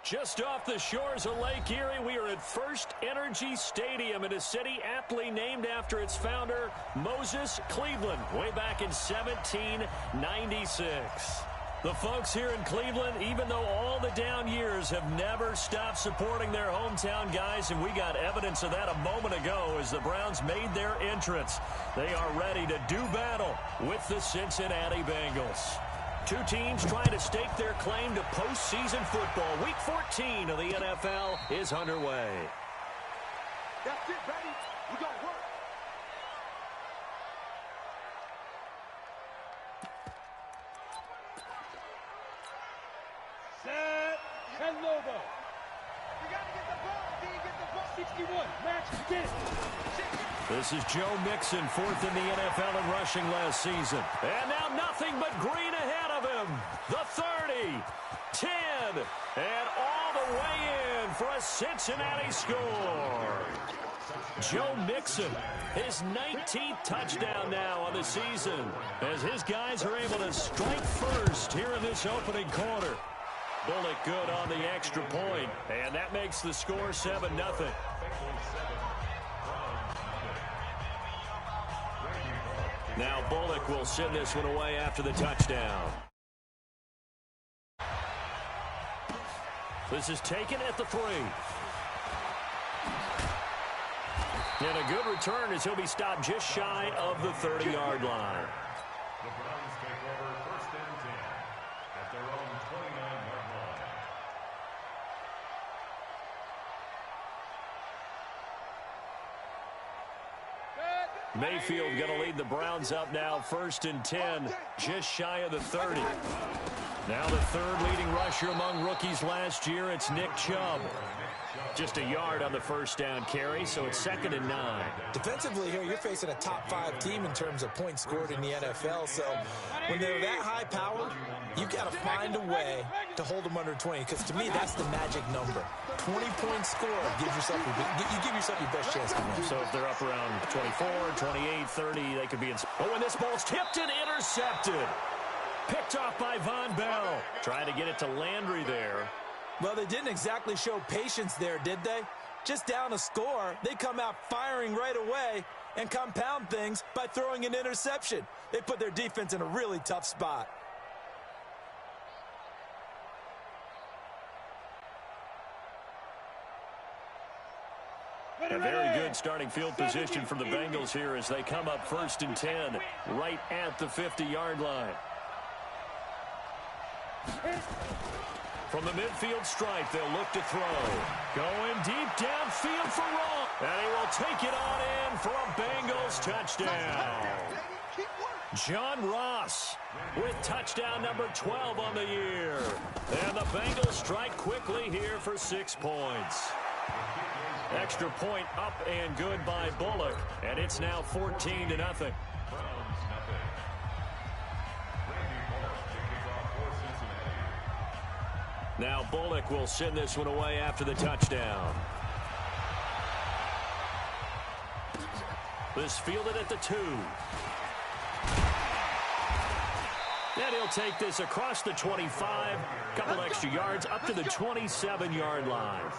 Just off the shores of Lake Erie, we are at First Energy Stadium in a city aptly named after its founder, Moses Cleveland, way back in 1796. The folks here in Cleveland, even though all the down years, have never stopped supporting their hometown guys, and we got evidence of that a moment ago as the Browns made their entrance. They are ready to do battle with the Cincinnati Bengals. Two teams trying to stake their claim to postseason football. Week 14 of the NFL is underway. That's it, baby. We got work. Set and logo. You got to get the ball. Do you get the ball? 61. Match fit. This is Joe Mixon, fourth in the NFL in rushing last season. And now nothing but green ahead of him. The 30, 10, and all the way in for a Cincinnati score. Joe Mixon, his 19th touchdown now on the season, as his guys are able to strike first here in this opening quarter. Bullock good on the extra point, and that makes the score 7-0. Now Bullock will send this one away after the touchdown. This is taken at the 3. And a good return as he'll be stopped just shy of the 30-yard line. The Browns take over first and 10 at their own 29-yard line. Mayfield going to lead the Browns up now, first and 10, just shy of the 30. Now the third leading rusher among rookies last year, it's Nick Chubb. Just a yard on the first down carry, so it's 2nd and 9. Defensively here, you're facing a top-5 team in terms of points scored in the NFL, so when they're that high-powered, you got to find a way to hold them under 20, because to me, that's the magic number. 20-point score, you give yourself your best chance to win. So if they're up around 24, 28, 30, they could be in. Oh, and this ball's tipped and intercepted. Picked off by Von Bell. Trying to get it to Landry there. Well, they didn't exactly show patience there, did they? Just down a score, they come out firing right away and compound things by throwing an interception. They put their defense in a really tough spot. A very good starting field position for the Bengals here as they come up first and 10 right at the 50-yard line. From the midfield stripe, they'll look to throw. Going deep downfield for Ross. And he will take it on in for a Bengals touchdown. John Ross with touchdown number 12 on the year. And the Bengals strike quickly here for 6 points. Extra point up and good by Bullock. And it's now 14-0. Now Bullock will send this one away after the touchdown. This fielded at the 2. And he'll take this across the 25. Couple extra yards up to the 27-yard line.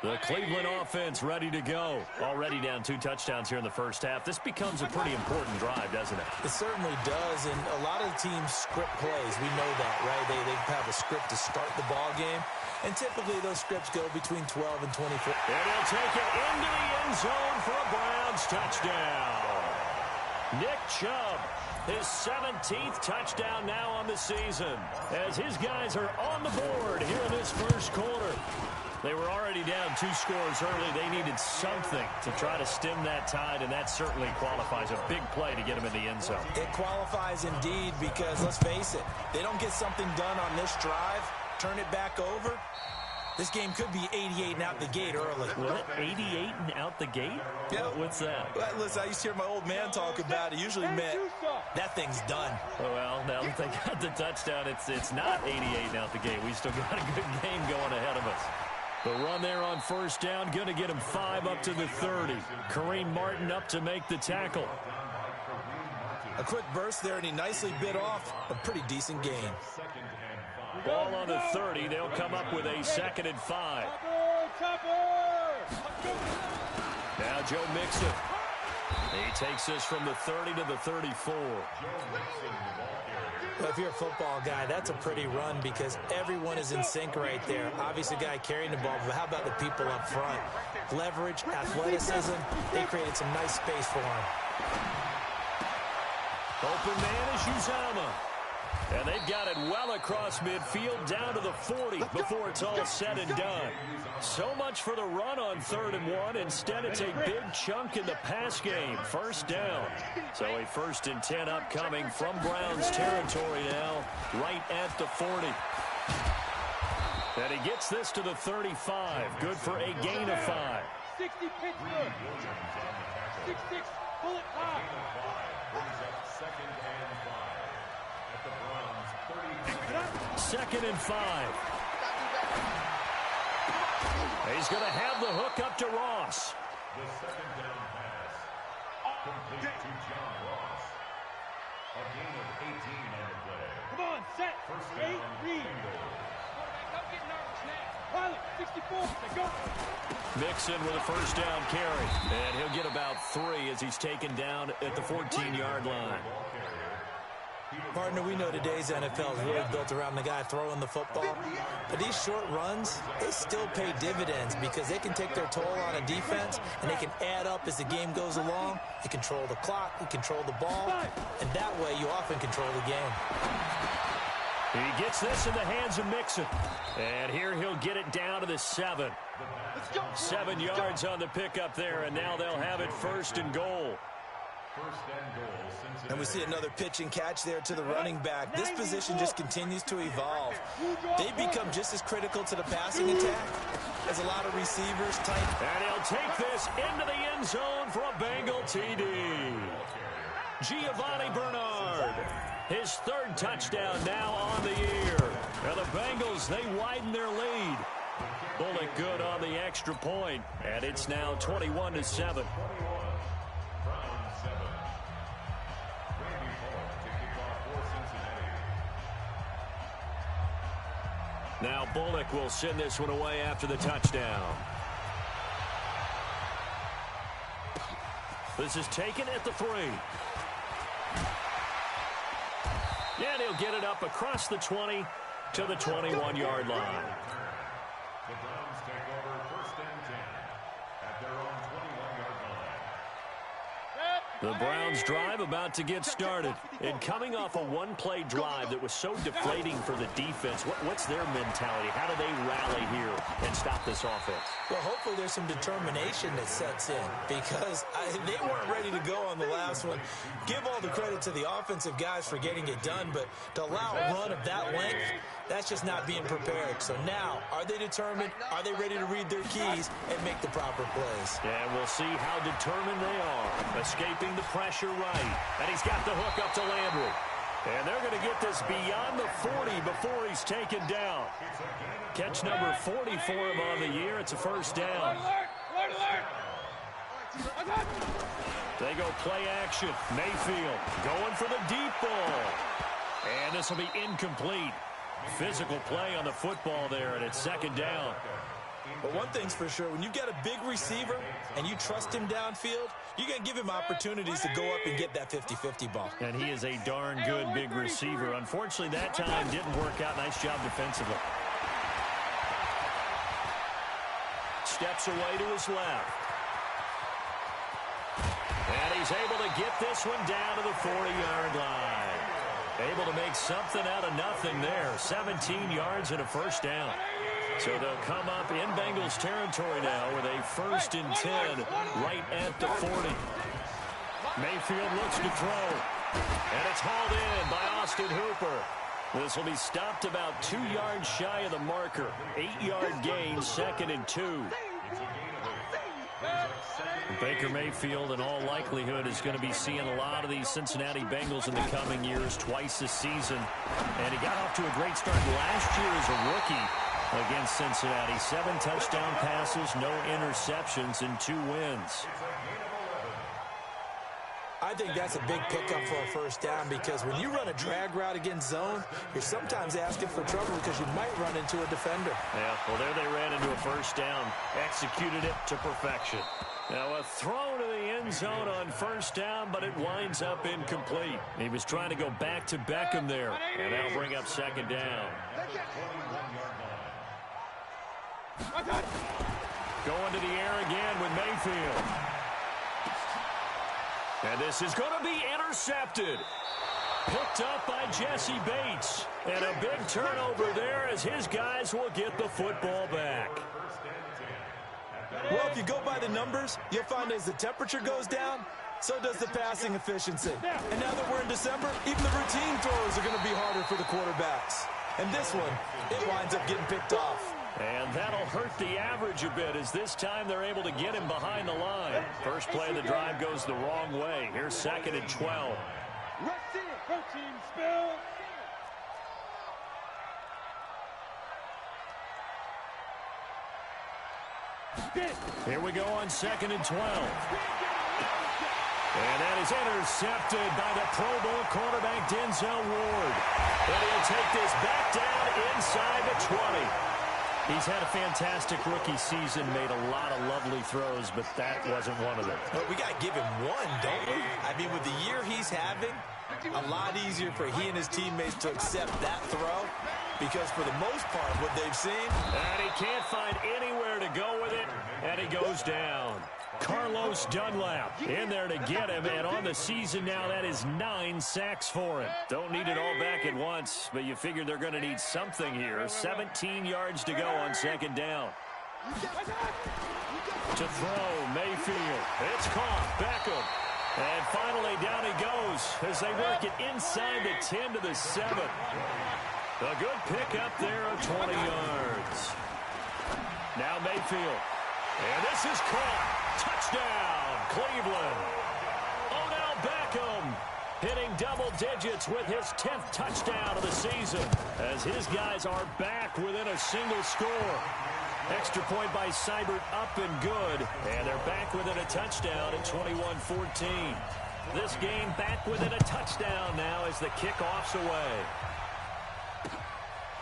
The Cleveland offense ready to go. Already down 2 touchdowns here in the first half. This becomes a pretty important drive, doesn't it? It certainly does, and a lot of teams script plays. We know that, right? They have a script to start the ball game, and typically those scripts go between 12 and 24. And he'll take it into the end zone for a Browns touchdown. Nick Chubb, his 17th touchdown now on the season, as his guys are on the board here in this first quarter. They were already down 2 scores early. They needed something to try to stem that tide, and that certainly qualifies. A big play to get them in the end zone. It qualifies indeed because, let's face it, they don't get something done on this drive, turn it back over, this game could be 88 and out the gate early. What? 88 and out the gate? Yeah. What's that? Well, listen, I used to hear my old man talk about it. Usually meant that thing's done. Well, now that they got the touchdown, it's not 88 and out the gate. We still got a good game going ahead of us. The run there on first down, going to get him 5 up to the 30. Kareem Martin up to make the tackle. A quick burst there, and he nicely bit off a pretty decent gain. Ball on the 30. They'll come up with a 2nd and 5. Now Joe Mixon. He takes this from the 30 to the 34. Well, if you're a football guy, that's a pretty run because everyone is in sync right there. Obviously, the guy carrying the ball, but how about the people up front? Leverage, athleticism, they created some nice space for him. Open man is Uzama. And they've got it well across midfield down to the 40 before it's all said and done. So much for the run on 3rd and 1. Instead, it's a big chunk in the pass game. 1st down. So a 1st and 10 upcoming from Browns territory now, right at the 40. And he gets this to the 35. Good for a gain of 5. 60 Pittsburgh. 6-6 bullet high. 2nd and 5. He's going to have the hook up to Ross. The 2nd down pass complete to John Ross. A gain of 18 on the play. Come on, set. 1st 8, down, read. Don't get nervous now. Pilot, 64, go. Mixon with a 1st down carry. And he'll get about 3 as he's taken down at the 14-yard line. Partner, we know today's NFL is really built around the guy throwing the football. But these short runs, they still pay dividends because they can take their toll on a defense, and they can add up as the game goes along. You control the clock, you control the ball, and that way you often control the game. He gets this in the hands of Mixon. And here he'll get it down to the 7. 7 yards on the pickup there, and now they'll have it 1st and goal. And we see another pitch and catch there to the running back. This position just continues to evolve. They become just as critical to the passing attack as a lot of receivers type. And he'll take this into the end zone for a Bengal TD. Giovanni Bernard, his 3rd touchdown now on the year. Now the Bengals, they widen their lead. Bullock good on the extra point, and it's now 21-7. Now Bullock will send this one away after the touchdown. This is taken at the 3. And he'll get it up across the 20 to the 21-yard line. The Browns take over 1st and 10 at their own 21-yard line. The Browns drive about to get started. And coming off a one-play drive that was so deflating for the defense, what's their mentality? How do they rally here and stop this offense? Well, hopefully there's some determination that sets in because they weren't ready to go on the last one. Give all the credit to the offensive guys for getting it done, but to allow a run of that length, that's just not being prepared. So now, are they determined? Are they ready to read their keys and make the proper plays? And we'll see how determined they are. Escaping the pressure right. And he's got the hook up to Landry. And they're going to get this beyond the 40 before he's taken down. Catch number 40 for him on the year. It's a 1st down. They go play action. Mayfield going for the deep ball. And this will be incomplete. Physical play on the football there, and it's 2nd down. But one thing's for sure, when you've got a big receiver and you trust him downfield, you're going to give him opportunities to go up and get that 50-50 ball. And he is a darn good big receiver. Unfortunately, that time didn't work out. Nice job defensively. Steps away to his left. And he's able to get this one down to the 40-yard line. Able to make something out of nothing there. 17 yards and a 1st down. So they'll come up in Bengals territory now with a 1st and 10 right at the 40. Mayfield looks to throw. And it's hauled in by Austin Hooper. This will be stopped about 2 yards shy of the marker. 8-yard gain, 2nd and 2. Baker Mayfield, in all likelihood, is going to be seeing a lot of these Cincinnati Bengals in the coming years, twice this season. And he got off to a great start last year as a rookie against Cincinnati. 7 touchdown passes, no interceptions, and 2 wins. I think that's a big pickup for a first down because when you run a drag route against zone, you're sometimes asking for trouble because you might run into a defender. Yeah, well, there they ran into a first down, executed it to perfection. Now a throw to the end zone on first down, but it winds up incomplete. He was trying to go back to Beckham there, and that'll bring up second down. Going to the air again with Mayfield. And this is going to be intercepted. Picked up by Jesse Bates. And a big turnover there as his guys will get the football back. Well, if you go by the numbers, you'll find as the temperature goes down, so does the passing efficiency. And now that we're in December, even the routine throws are going to be harder for the quarterbacks. And this one, it winds up getting picked off. And that'll hurt the average a bit as this time they're able to get him behind the line. First play of the drive goes the wrong way. Here's 2nd and 12. Team spill. Here we go on 2nd and 12. And that is intercepted by the Pro Bowl cornerback Denzel Ward. And he'll take this back down inside the 20. He's had a fantastic rookie season, made a lot of lovely throws, but that wasn't one of them. But we got to give him one, don't we? I mean, with the year he's having, a lot easier for he and his teammates to accept that throw because for the most part, what they've seen. And he can't find anywhere to go with it, and he goes down. Carlos Dunlap in there to get him, and on the season now, that is 9 sacks for him. Don't need it all back at once, but you figure they're going to need something here. 17 yards to go on 2nd down. To throw, Mayfield. It's caught. Beckham. And finally, down he goes as they work it inside the 10 to the 7. A good pickup there of 20 yards. Now Mayfield. And this is caught. Touchdown, Cleveland. Odell Beckham hitting double digits with his 10th touchdown of the season as his guys are back within a single score. Extra point by Seibert up and good, and they're back within a touchdown at 21-14. This game back within a touchdown now as the kickoff's away.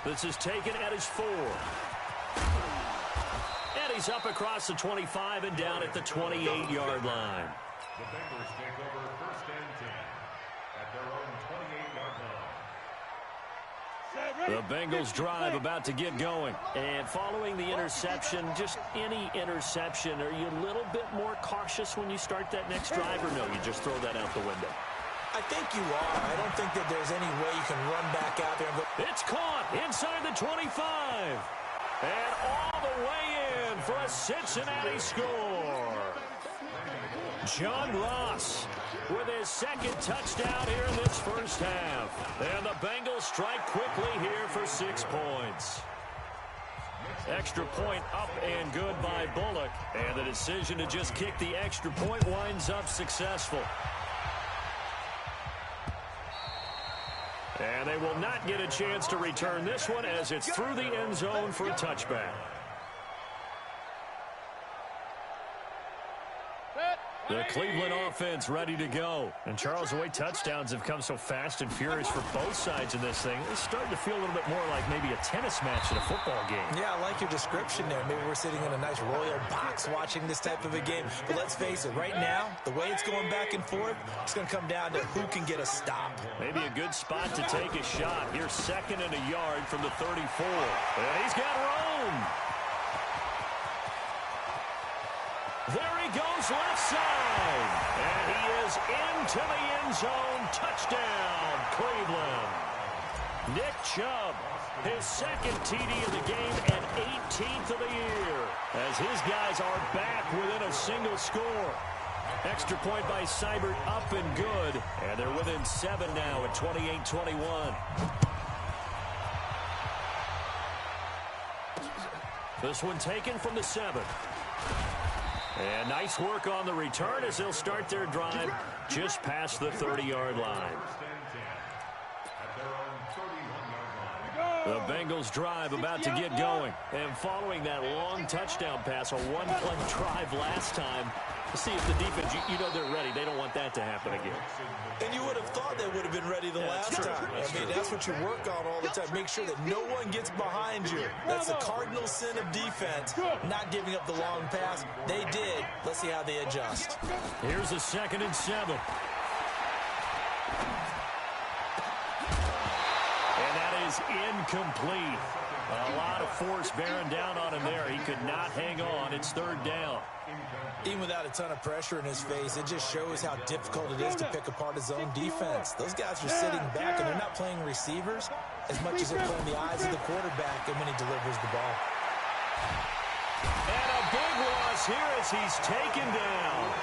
This is taken at his 4. And he's up across the 25 and down at the 28-yard line. The Bengals take over 1st and 10 at their own 28-yard line. The Bengals drive about to get going. And following the interception, just any interception, are you a little bit more cautious when you start that next drive, or no, you just throw that out the window? I think you are. I don't think that there's any way you can run back out there and go. It's caught inside the 25. And all the way in for a Cincinnati score. John Ross with his 2nd touchdown here in this first half. And the Bengals strike quickly here for 6 points. Extra point up and good by Bullock. And the decision to just kick the extra point winds up successful. And they will not get a chance to return this one as it's through the end zone for a touchback. The Cleveland offense ready to go. And Charles, the way touchdowns have come so fast and furious for both sides in this thing, it's starting to feel a little bit more like maybe a tennis match in a football game. Yeah, I like your description there. Maybe we're sitting in a nice royal box watching this type of a game. But let's face it, right now, the way it's going back and forth, it's going to come down to who can get a stop. Maybe a good spot to take a shot. Here's 2nd and a yard from the 34. And he's got room. There he goes left side. And he is into the end zone. Touchdown, Cleveland. Nick Chubb, his 2nd TD of the game and 18th of the year. As his guys are back within a single score. Extra point by Seibert up and good. And they're within 7 now at 28-21. This one taken from the 7. And nice work on the return as they'll start their drive just past the 30-yard line. At their own 31-yard line. The Bengals drive about to get going. And following that long touchdown pass, a one-play drive last time, to see if the defense, you know they're ready. They don't want that to happen again. And you would have thought they would have been ready the last time. I mean, that's what you work on all the time. Make sure that no one gets behind you. That's the cardinal sin of defense, not giving up the long pass. They did. Let's see how they adjust. Here's a 2nd and 7. And that is incomplete. A lot of force bearing down on him there. He could not hang on. It's 3rd down. Even without a ton of pressure in his face, it just shows how difficult it is to pick apart his own defense. Those guys are sitting back, and they're not playing receivers as much as they're playing the eyes of the quarterback and when he delivers the ball. And a big loss here as he's taken down.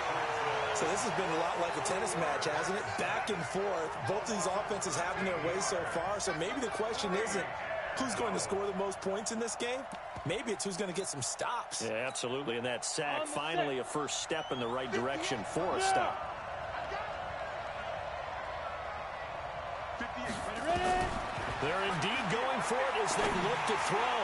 So this has been a lot like a tennis match, hasn't it? Back and forth. Both of these offenses having their way so far. So maybe the question isn't who's going to score the most points in this game. Maybe it's who's going to get some stops. Yeah, absolutely. And that sack, finally a first step in the right direction for a stop. They're indeed going for it as they look to throw.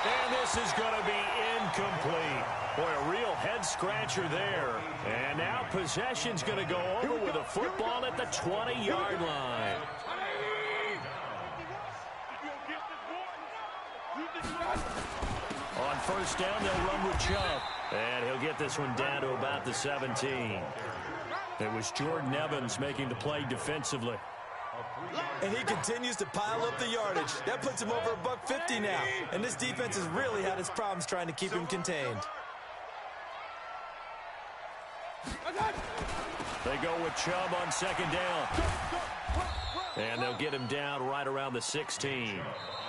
And this is going to be incomplete. Boy, a real head-scratcher there. And now possession's going to go over with a football at the 20-yard line. On 1st down, they'll run with Chubb. And he'll get this one down to about the 17. It was Jordan Evans making the play defensively. And he continues to pile up the yardage. That puts him over $150 now. And this defense has really had its problems trying to keep him contained. They go with Chubb on 2nd down. And they'll get him down right around the 16.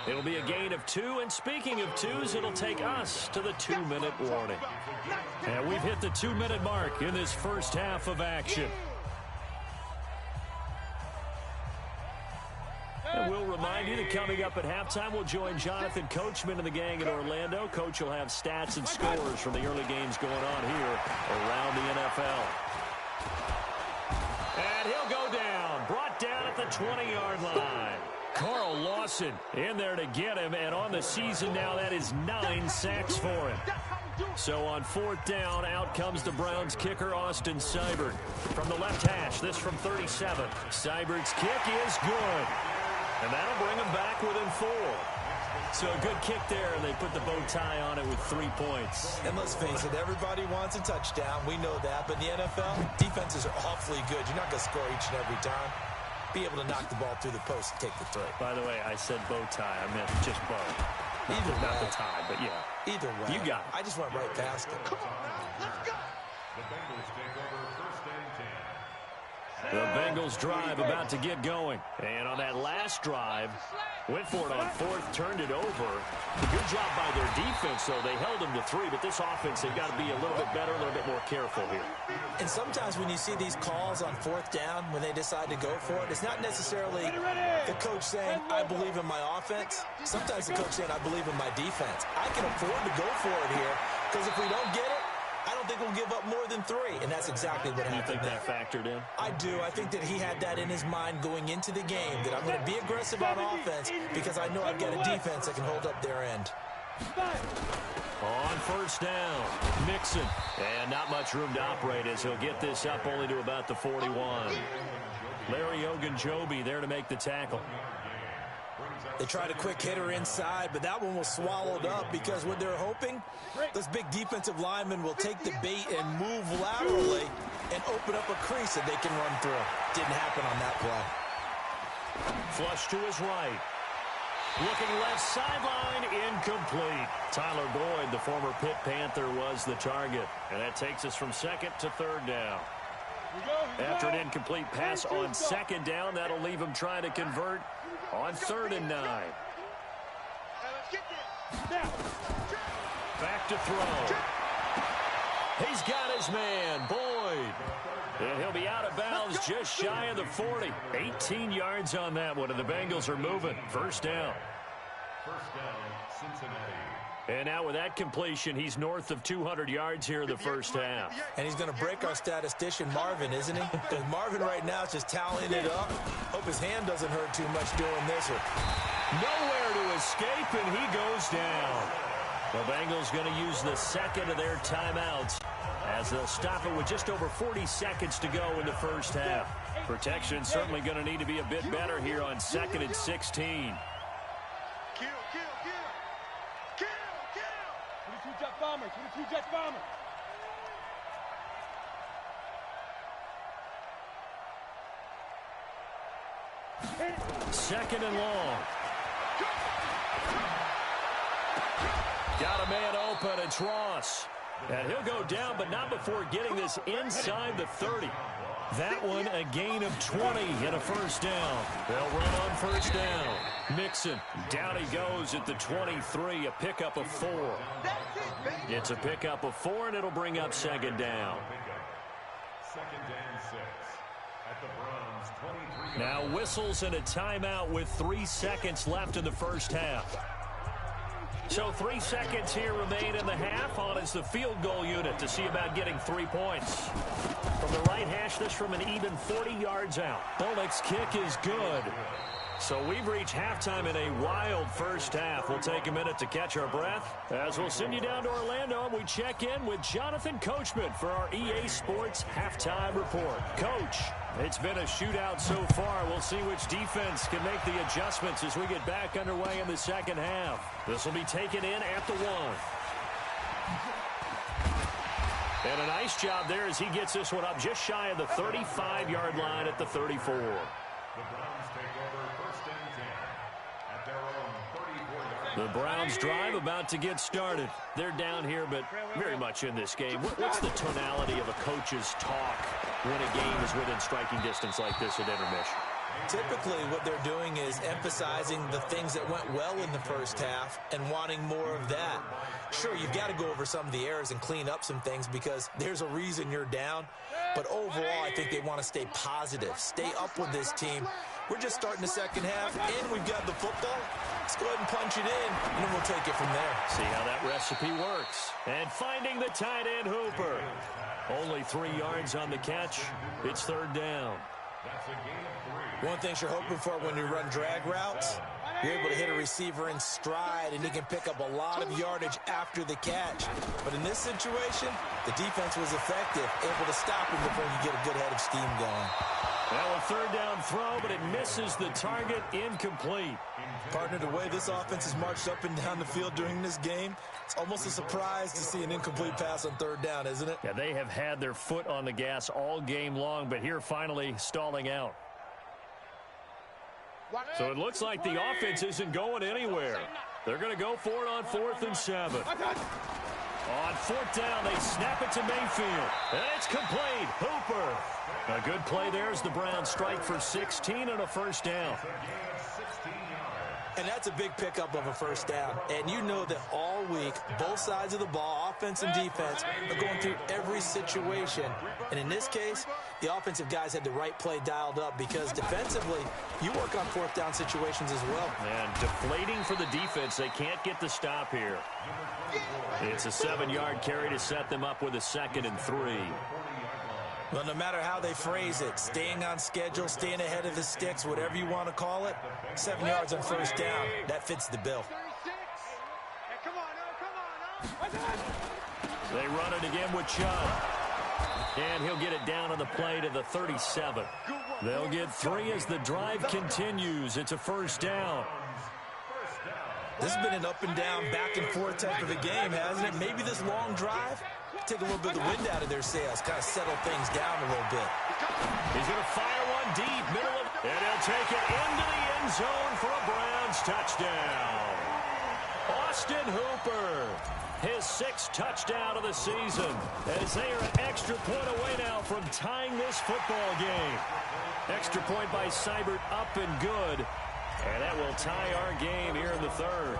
It'll be a gain of 2, and speaking of 2s, it'll take us to the 2-minute warning. And we've hit the 2-minute mark in this first half of action. And we'll remind you that coming up at halftime, we'll join Jonathan Coachman and the gang in Orlando. Coach will have stats and scores from the early games going on here around the NFL. And he'll go down, brought down at the 20-yard line. Carl Lawson in there to get him, and on the season now, that is 9 sacks for him. So on 4th down, out comes the Browns kicker, Austin Seibert. From the left hash, this from 37. Seibert's kick is good. And that'll bring him back within 4. So a good kick there, and they put the bow tie on it with 3 points. And let's face it, everybody wants a touchdown. We know that. But in the NFL, defenses are awfully good. You're not going to score each and every time. Be able to knock the ball through the post and take the throw. By the way, I said bow tie. I meant just bow. Either way. Not the tie, but yeah. Either way. You got it. I just went right past it. Come on, let's go. The Bengals take over 1st and 10. The Bengals drive about to get going. And on that last drive, went for it on 4th, turned it over. Good job by their defense, though. They held them to 3, but this offense, they've got to be a little bit better, a little bit more careful here. And sometimes when you see these calls on 4th down, when they decide to go for it, it's not necessarily the coach saying, I believe in my offense. Sometimes the coach saying, I believe in my defense. I can afford to go for it here, because if we don't get it, I don't think we'll give up more than 3, and that's exactly what happened. You think that factored in? I do. I think that he had that in his mind going into the game, that I'm going to be aggressive on offense because I know I've got a defense that can hold up their end. On 1st down, Mixon. And not much room to operate as he'll get this up only to about the 41. Larry Ogunjobi there to make the tackle. They tried a quick hitter inside, but that one was swallowed up because what they're hoping, those big defensive linemen will take the bait and move laterally and open up a crease that they can run through. Didn't happen on that play. Flush to his right. Looking left sideline, incomplete. Tyler Boyd, the former Pitt Panther, was the target. And that takes us from 2nd to 3rd down. After an incomplete pass on 2nd down, that'll leave him trying to convert on 3rd and 9. Back to throw. He's got his man, Boyd. And he'll be out of bounds just shy of the 40. 18 yards on that one, and the Bengals are moving. 1st down. 1st down, Cincinnati. And now with that completion, he's north of 200 yards here in the first half. And he's going to break our statistician, Marvin, isn't he? Because Marvin right now is just tallying it up. Hope his hand doesn't hurt too much doing this. Nowhere to escape, and he goes down. The Bengals going to use the second of their timeouts as they'll stop it with just over 40 seconds to go in the first half. Protection certainly going to need to be a bit better here on 2nd and 16. Kill. 22 Jet Bomber, 22 Jet Bomber. Second and long. Got a man open. It's Ross. And he'll go down, but not before getting this inside the 30. That one a gain of 20 and a first down. They'll run on first down. Mixon, down he goes at the 23, a pickup of 4. It's a pickup of 4, and it'll bring up second down. Second and 6 at the Browns 23. Now whistles and a timeout with 3 seconds left in the first half. So 3 seconds here remain in the half. On is the field goal unit to see about getting 3 points. From the right hash, this from an even 40 yards out. Bullock's kick is good. So we've reached halftime in a wild first half. We'll take a minute to catch our breath as we'll send you down to Orlando and we check in with Jonathan Coachman for our EA Sports Halftime Report. Coach, it's been a shootout so far. We'll see which defense can make the adjustments as we get back underway in the second half. This will be taken in at the 1. And a nice job there as he gets this one up just shy of the 35-yard line at the 34. The Browns take over 1st and 10 at their own 34-yard line. The Browns drive about to get started. They're down here, but very much in this game. What's the tonality of a coach's talk when a game is within striking distance like this at intermission? Typically, what they're doing is emphasizing the things that went well in the first half and wanting more of that. Sure, you've got to go over some of the errors and clean up some things because there's a reason you're down. But overall, I think they want to stay positive, stay up with this team. We're just starting the second half, and we've got the football. Let's go ahead and punch it in, and then we'll take it from there. See how that recipe works. And finding the tight end, Hooper. Only 3 yards on the catch. It's 3rd down. That's a gain of 3. One thing you're hoping for when you run drag routes, you're able to hit a receiver in stride, and he can pick up a lot of yardage after the catch. But in this situation, the defense was effective, able to stop him before you get a good head of steam going. Now a 3rd down throw, but it misses the target, incomplete. Partner, the way this offense has marched up and down the field during this game, it's almost a surprise to see an incomplete pass on 3rd down, isn't it? Yeah, they have had their foot on the gas all game long, but here finally stalling out. So it looks like the offense isn't going anywhere. They're going to go for it on 4th and 7. On 4th down, they snap it to Mayfield. And it's complete. Hooper. A good play there as the Browns strike for 16 and a first down. And that's a big pickup of a first down. And you know that all week, both sides of the ball, offense and defense, are going through every situation. And in this case, the offensive guys had the right play dialed up because defensively, you work on 4th down situations as well. And deflating for the defense. They can't get the stop here. It's a 7-yard carry to set them up with a 2nd and 3. Well, no matter how they phrase it, staying on schedule, staying ahead of the sticks, whatever you want to call it, 7 yards on first down, that fits the bill. They run it again with Chubb. And he'll get it down on the play to the 37. They'll get 3 as the drive continues. It's a first down. This has been an up and down, back and forth type of a game, hasn't it? Maybe this long drive take a little bit of the wind out of their sails, kind of settle things down a little bit. He's going to fire one deep, middle of, and he'll take it into the end zone for a Browns touchdown. Austin Hooper, his 6th touchdown of the season, as they are an extra point away now from tying this football game. Extra point by Seibert, up and good, and that will tie our game here in the 3rd.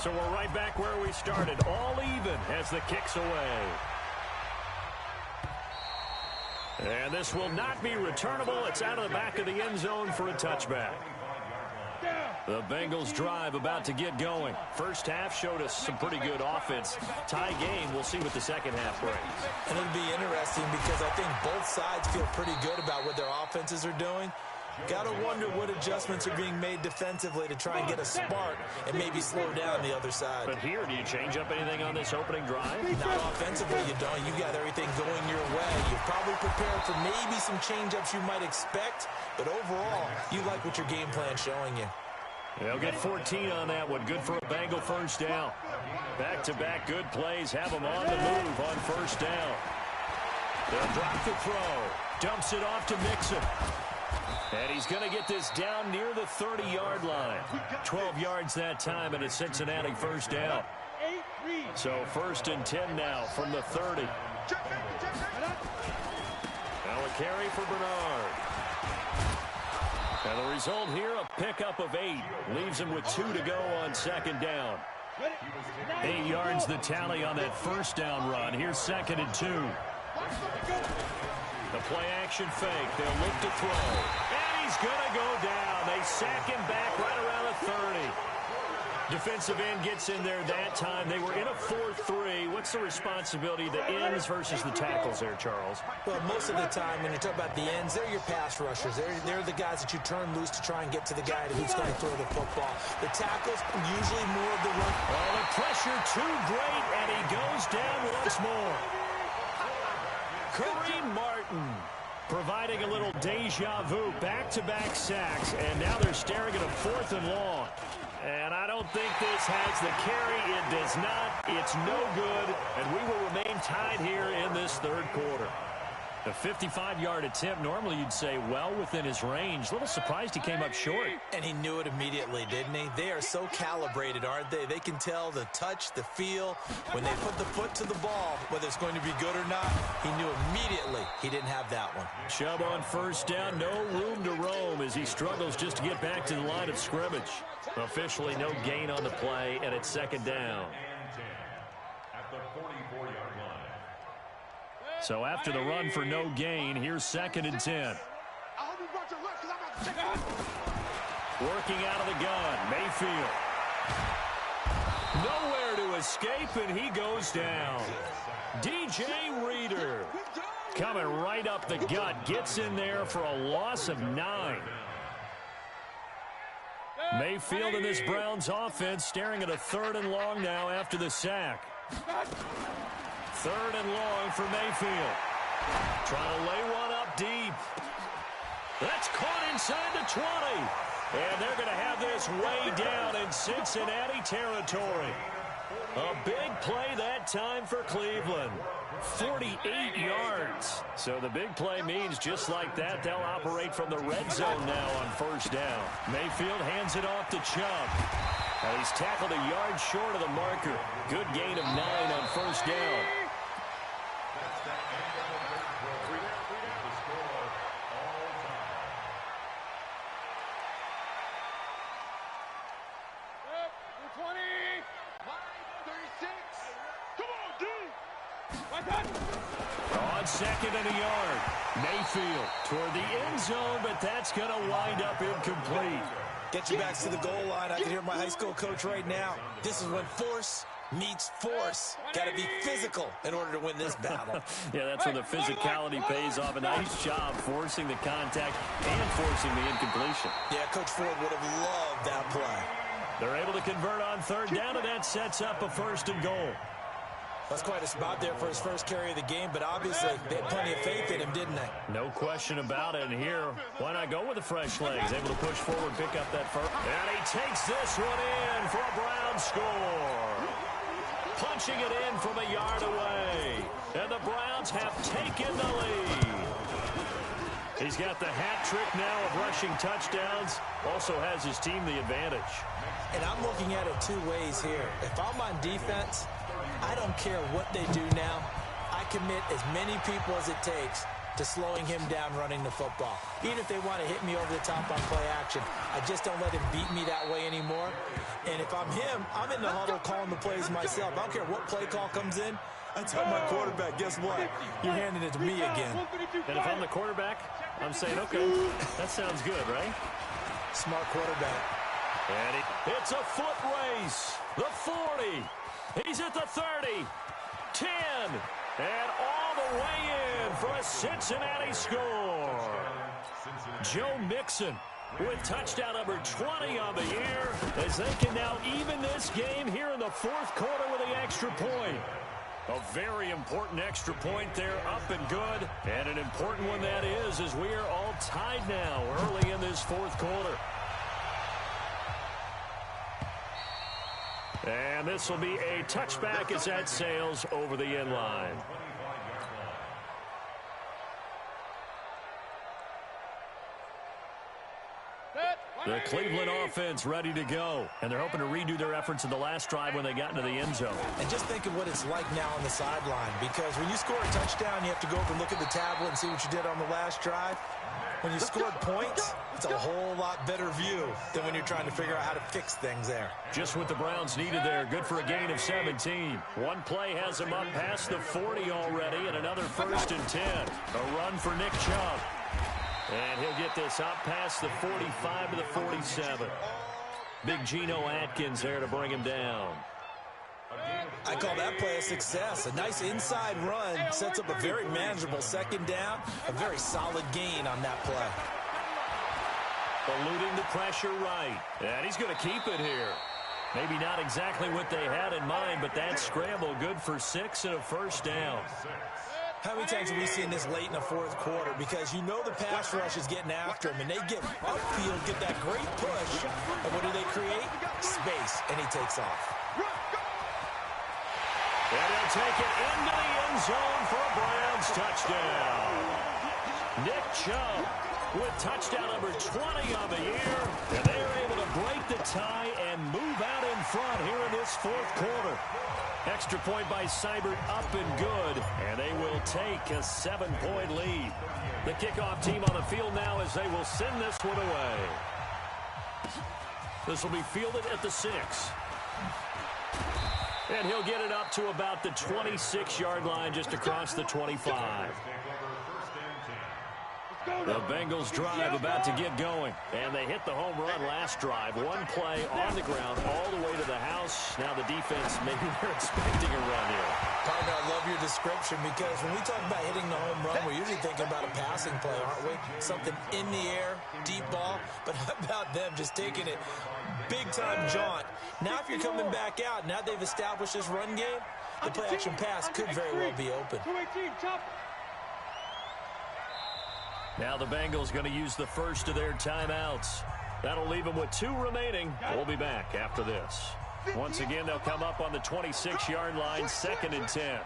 So we're right back where we started, all even as the kick's away. And this will not be returnable. It's out of the back of the end zone for a touchback. The Bengals drive about to get going. First half showed us some pretty good offense. Tie game, we'll see what the second half brings. And it'll be interesting because I think both sides feel pretty good about what their offenses are doing. Got to wonder what adjustments are being made defensively to try and get a spark and maybe slow down the other side. But here, do you change up anything on this opening drive? Not offensively, you don't. You got everything going your way. You've probably prepared for maybe some change-ups you might expect, but overall, you like what your game plan's showing you. They'll get 14 on that one. Good for a Bengal first down. Back-to-back good plays have them on the move on first down. They'll drop the throw. Dumps it off to Mixon. And he's going to get this down near the 30-yard line. 12 yards that time, and a Cincinnati first down. So 1st and 10 now from the 30. Now a carry for Bernard. And the result here, a pickup of 8. Leaves him with 2 to go on second down. 8 yards the tally on that first down run. Here's 2nd and 2. The play-action fake. They'll look to throw. And he's going to go down. They sack him back right around the 30. Defensive end gets in there that time. They were in a 4-3. What's the responsibility of the ends versus the tackles there, Charles? Well, most of the time when you talk about the ends, they're your pass rushers. They're the guys that you turn loose to try and get to the guy who's going to throw the football. The tackles, usually more of the run. Oh, the pressure too great, and he goes down once more. Kareem Martin providing a little deja vu, back-to-back sacks, and now they're staring at a 4th and long. And I don't think this has the carry. It does not. It's no good, and we will remain tied here in this third quarter. A 55-yard attempt, normally you'd say well within his range. A little surprised he came up short. And he knew it immediately, didn't he? They are so calibrated, aren't they? They can tell the touch, the feel. When they put the foot to the ball, whether it's going to be good or not, he knew immediately he didn't have that one. Chubb on first down, no room to roam as he struggles just to get back to the line of scrimmage. Officially no gain on the play, and it's 2nd down. At the 44-yard line. So after the run for no gain, here's 2nd and 10. Working out of the gun, Mayfield. Nowhere to escape, and he goes down. DJ Reader coming right up the gut, gets in there for a loss of 9. Mayfield in this Browns offense staring at a 3rd and long now after the sack. 3rd and long for Mayfield. Trying to lay one up deep. That's caught inside the 20. And they're going to have this way down in Cincinnati territory. A big play that time for Cleveland. 48 yards. So the big play means just like that, they'll operate from the red zone now on first down. Mayfield hands it off to Chubb. And he's tackled a yard short of the marker. Good gain of 9 on first down. On 2nd and a yard. Mayfield toward the end zone, but that's going to wind up incomplete. Get you back to the goal line. I can hear my high school coach right now. This is when force meets force. Got to be physical in order to win this battle. Yeah, that's when the physicality pays off. A nice job forcing the contact and forcing the incompletion. Yeah, Coach Ford would have loved that play. They're able to convert on 3rd down, and that sets up a 1st and goal. That's quite a spot there for his first carry of the game, but obviously they had plenty of faith in him, didn't they? No question about it. And here, why not go with the fresh legs? Able to push forward, pick up that first. And he takes this one in for a Browns score. Punching it in from a yard away. And the Browns have taken the lead. He's got the hat trick now of rushing touchdowns. Also has his team the advantage. And I'm looking at it 2 ways here. If I'm on defense, I don't care what they do now. I commit as many people as it takes to slowing him down running the football. Even if they want to hit me over the top on play action, I just don't let him beat me that way anymore. And if I'm him, I'm in the huddle calling the plays myself. I don't care what play call comes in. I tell my quarterback, guess what? You're handing it to me again. And if I'm the quarterback, I'm saying, okay, that sounds good, right? Smart quarterback. And it's a foot race. The 40. He's at the 30. 10. And all the way in for a Cincinnati score. Joe Mixon with touchdown number 20 on the year, as they can now even this game here in the fourth quarter with the extra point. A very important extra point there, up and good. And an important one that is, as we are all tied now early in this fourth quarter. And this will be a touchback as that sails over the end line. The Cleveland offense ready to go. And they're hoping to redo their efforts in the last drive when they got into the end zone. And just think of what it's like now on the sideline. Because when you score a touchdown, you have to go over and look at the tablet and see what you did on the last drive. When you scored points, it's a whole lot better view than when you're trying to figure out how to fix things there. Just what the Browns needed there. Good for a gain of 17. One play has them up past the 40 already, and another 1st and 10. A run for Nick Chubb. And he'll get this up past the 45 to the 47. Big Geno Atkins there to bring him down. I call that play a success. A nice inside run sets up a very manageable second down. A very solid gain on that play. Eluding the pressure right. And he's going to keep it here. Maybe not exactly what they had in mind, but that scramble good for 6 and a first down. How many times have we seen this late in the fourth quarter? Because you know the pass rush is getting after him, and they get upfield, get that great push, and what do they create? Space, and he takes off. And he'll take it into the end zone for a Browns touchdown. Nick Chubb with touchdown number 20 on the year, and they are able to break the tie and move out in front here in this fourth quarter. Extra point by Seibert up and good, and they will take a 7-point lead. The kickoff team on the field now as they will send this one away. This will be fielded at the 6. And he'll get it up to about the 26-yard line just across the 25. The Bengals drive about to get going. And they hit the home run last drive. One play on the ground all the way to the house. Now the defense, maybe they're expecting a run here. Partner, I love your description because when we talk about hitting the home run, we're usually thinking about a passing play, aren't we? Something in the air, deep ball. But how about them just taking it big-time jaunt? Now if you're coming back out, now they've established this run game, the play-action pass could very well be open. Now the Bengals going to use the first of their timeouts. That'll leave them with 2 remaining. We'll be back after this. Once again, they'll come up on the 26-yard line, 2nd and 10.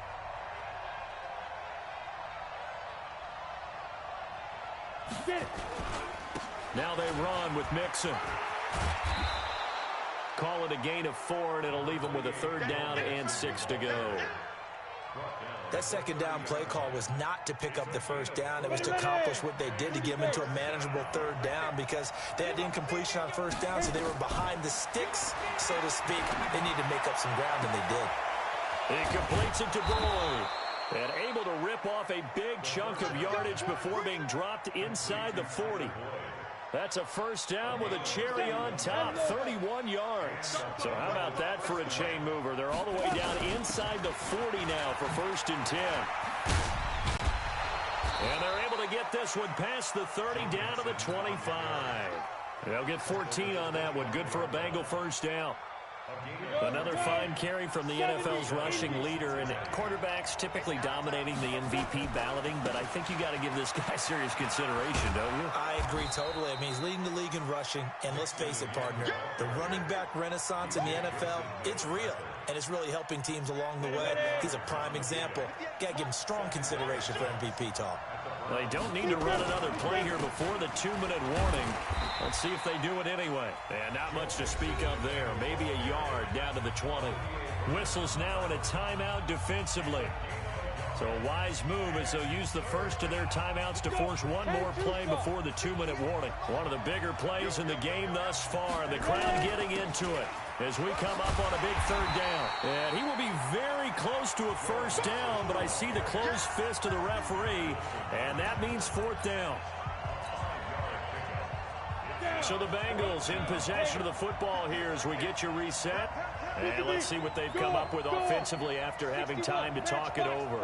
Now they run with Mixon. Call it a gain of 4, and it'll leave them with a 3rd down and 6 to go. That second down play call was not to pick up the first down. It was to accomplish what they did to get them into a manageable 3rd down because they had incompletion on first down, so they were behind the sticks, so to speak. They needed to make up some ground, and they did. He completes it to Boyd. And able to rip off a big chunk of yardage before being dropped inside the 40. That's a first down with a cherry on top, 31 yards. So how about that for a chain mover? They're all the way down inside the 40 now for 1st and 10. And they're able to get this one past the 30 down to the 25. They'll get 14 on that one. Good for a Bengal first down. Another fine carry from the NFL's rushing leader, and quarterbacks typically dominating the MVP balloting, but I think you got to give this guy serious consideration, don't you? I agree totally. I mean, he's leading the league in rushing, and let's face it, partner, the running back renaissance in the NFL, it's real, and it's really helping teams along the way. He's a prime example. Got to give him strong consideration for MVP talk. They don't need to run another play here before the 2-minute warning. Let's see if they do it anyway. And not much to speak of there. Maybe a yard down to the 20. Whistles now in a timeout defensively. So a wise move as they'll use the first of their timeouts to force one more play before the 2-minute warning. One of the bigger plays in the game thus far. The crowd getting into it as we come up on a big 3rd down. And he will be very close to a first down, but I see the closed fist of the referee, and that means 4th down. So the Bengals in possession of the football here as we get you reset. And let's see what they've come up with offensively after having time to talk it over.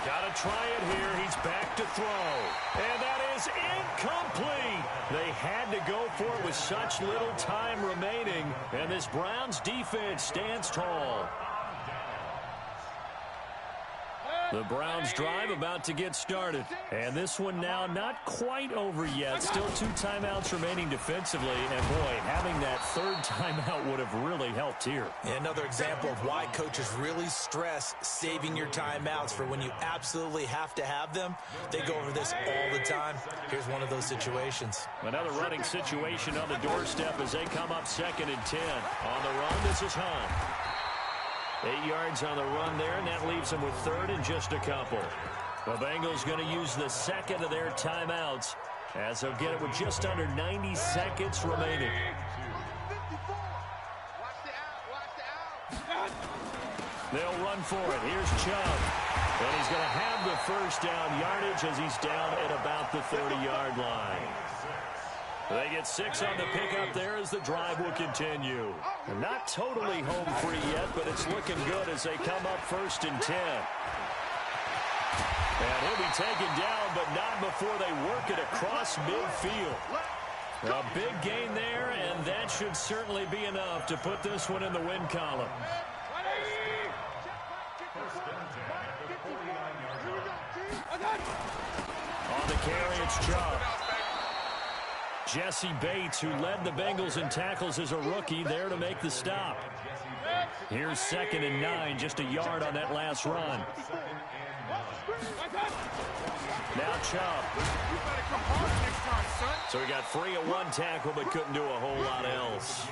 Got to try it here. He's back to throw. And that is incomplete. They had to go for it with such little time remaining. And this Browns defense stands tall. The Browns drive about to get started. And this one now not quite over yet. Still 2 timeouts remaining defensively. And, boy, having that third timeout would have really helped here. Another example of why coaches really stress saving your timeouts for when you absolutely have to have them. They go over this all the time. Here's one of those situations. Another running situation on the doorstep as they come up 2nd and 10. On the run, this is Hunt. 8 yards on the run there, and that leaves them with 3rd and just a couple. The Bengals going to use the second of their timeouts as they'll get it with just under 90 seconds remaining. They'll run for it. Here's Chubb. And he's going to have the first down yardage as he's down at about the 30-yard line. They get 6 on the pickup there as the drive will continue. And not totally home free yet, but it's looking good as they come up 1st and 10. And he'll be taken down, but not before they work it across midfield. A big gain there, and that should certainly be enough to put this one in the win column. On the carry, it's Chubb. Jesse Bates, who led the Bengals in tackles as a rookie, there to make the stop. Here's 2nd and 9, just a yard on that last run. Now Chubb. So he got free of 1 tackle, but couldn't do a whole lot else.